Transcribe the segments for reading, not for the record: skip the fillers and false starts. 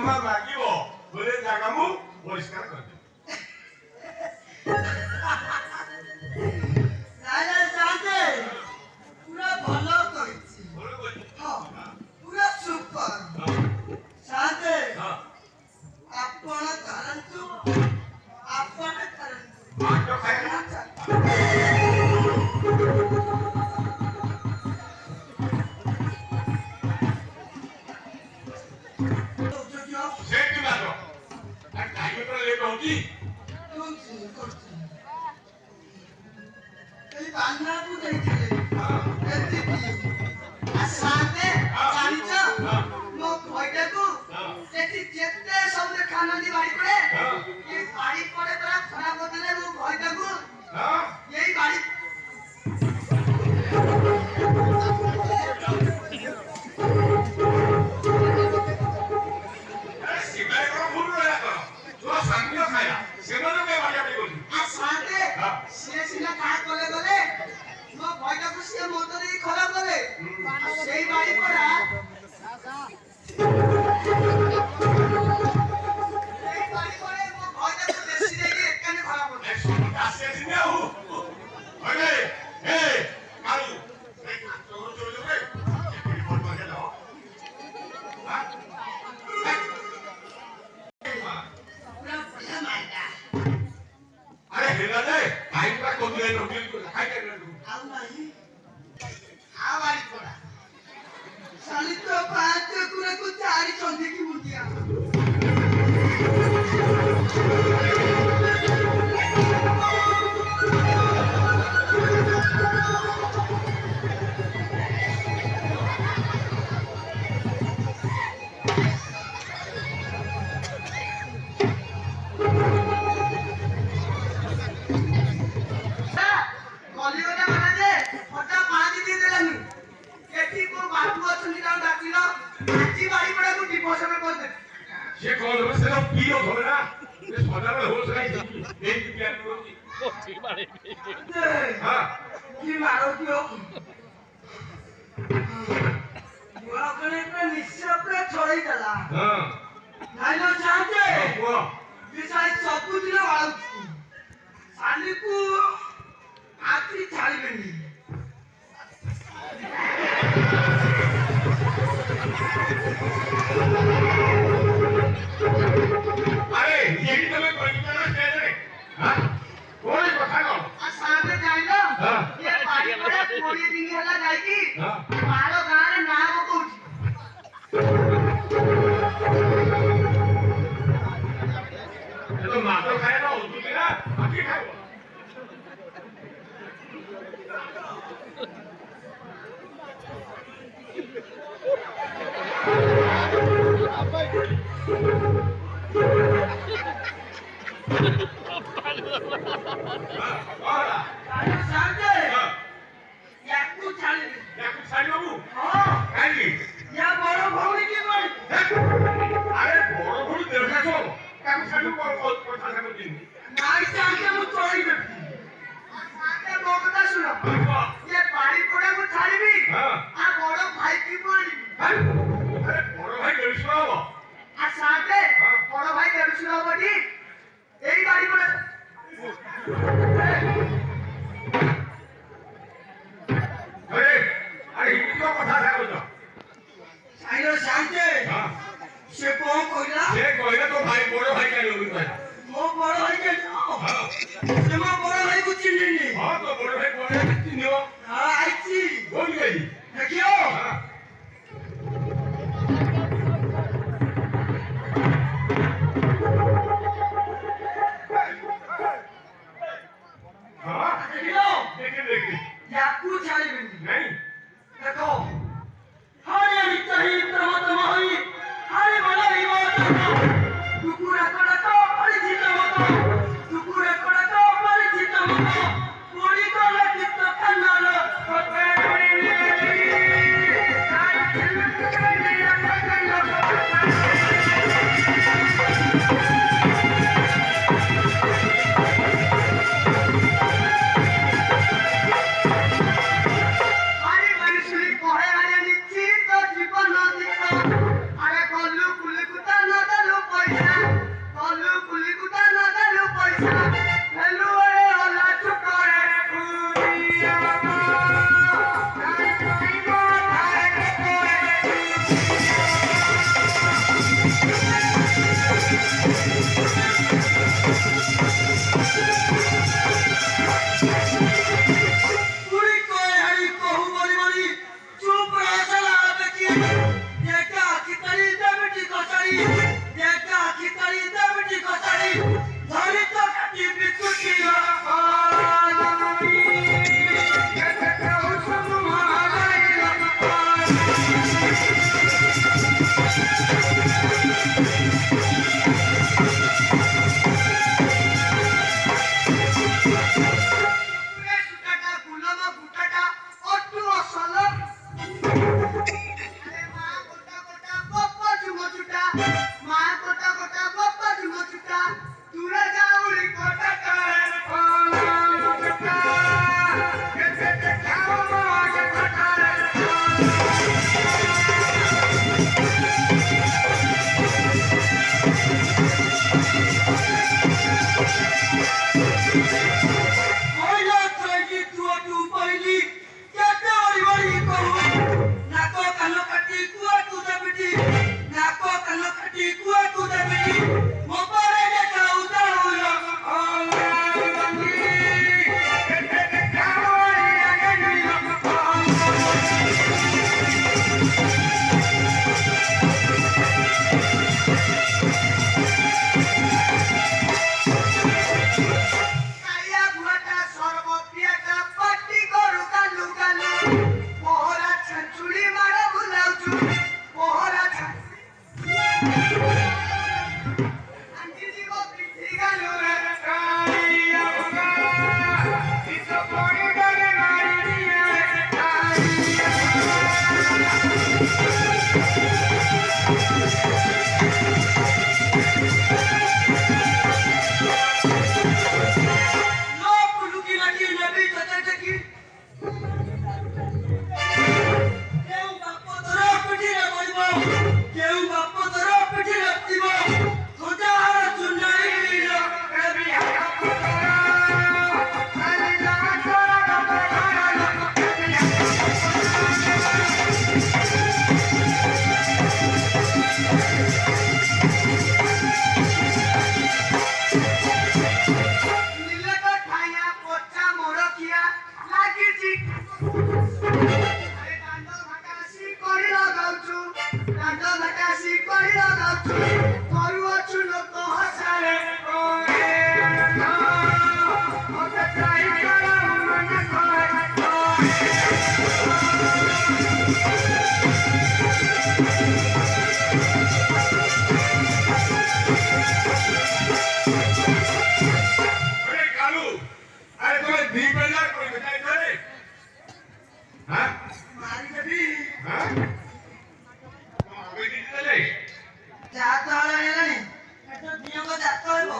ଜମା ଲାଗିବ ବୋଲେ ଜାଗା ମୁଁ ପରିଷ୍କାର କରିଦେବି। ପୁରା ଭଲ କହିଛି। ହଁ ପୁରା ସୁପର। ସାତେ ଆପଣ କରନ୍ତୁ ଆପଣ କରନ୍ତୁ। ସେଠି ମାର ଟାଇମ ପୁରା ଲେଟ୍ ହଉଛି। ବାନ୍ନାକୁ ଦେଇଥିଲେ ଏତିକି। ସାତେ ଜାଣିଛ ମୋ ଭାଇଟାକୁ ସେଠି ଯେତେ ସବୁ ଖାନାନ୍ତି ବାড়ি ପଡେ ଏ ବାড়ি ପଡେ ପୁରା ଖରାପ କରିଦେଲେ ମୋ ଭାଇଟାକୁ ଏଇ ବାড়ি ସିଏ ସିନା କାହା କଲେ ଗଲେ ମୋ ଭାଇଟାକୁ ସିଏ ମଦ ଦେଇ ଖରାପ କଲେ ସେଇ ବାড়ি ପଡା ସେଇ ବାড়ি ପଡେ ମୋ ଭାଇଟାକୁ ବେଶୀ ଦେଇକି ଏକାନେ ଖରାପ କଲେ। কুকুরে সুটাটা গুলম গুটাটা অট্টু অসল আরে মা গোটা গোটা পপ্প চুমো চুটা মা গোটা গোটা পপ্প চুমো চুটা দূরে যাউরি কোটাটা কাইয়া বুয়াটা সর্বপ্রিয়াটা পাটি গরু কালু কালু মোহরা ছুরি মারা বুলাউছু মোহরা আন্টি জি গো পিঠি গালু রে কাইয়া বুয়া ইসো পড়ি ডরে মারিয়া নীলটা ঠাইয়া পচা মরকিয়া লাগিছি আরে দাণ্ড ভাটাসি করি লগাউছু দাণ্ড ভাটাসি করি লগাউছু করু অছু লোক হসারে ওরে না ওটা ট্রাই করা মনে করে अरे कालू अरे तुम्हें दी पहला कोई बताए करे हाँ মারি দেবি हाँ तुम आगे दी चले যা তো হলো নেই এটা নিয়ম যাতে হইব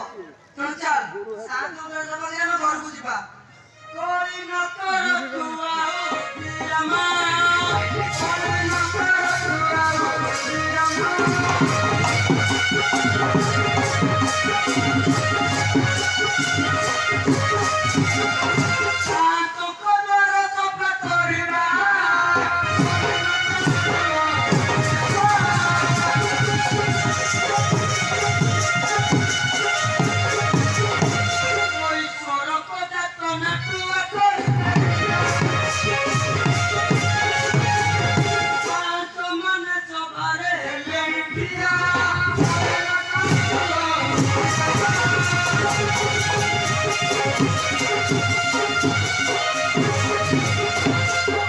তোর চল শান্ত করে যাব গেলে আমি ঘরକୁ ଯିବା করি ন কর তুয়া বিরামা করি ন কর তুয়া বিরামা শান্ত কদর সফা করিবা ওই সরক যাত না তুয়া শান্ত মনে সবারে হেলে ভিয়া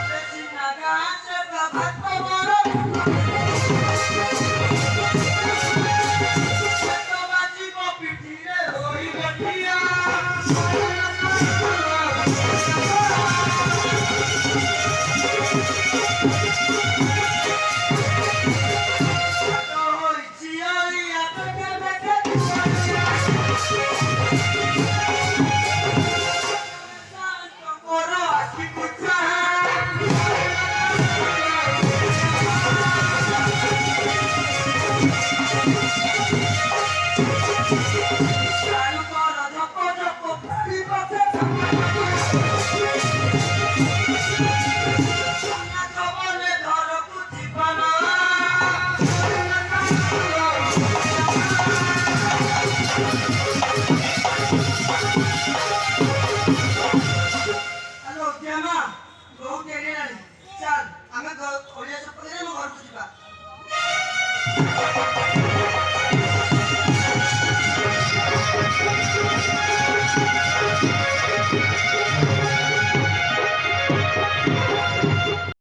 বেশি নাগা আছে ভাত পাবর কত বাজিব পিঠিরে হইব ঠিয়া হইছি ওইয়া বেগে বেগে শান্ত করো আখি বুঝা চালু কর ধপ ধপ পাড়ি পথে না কবলে ধরকু জীবন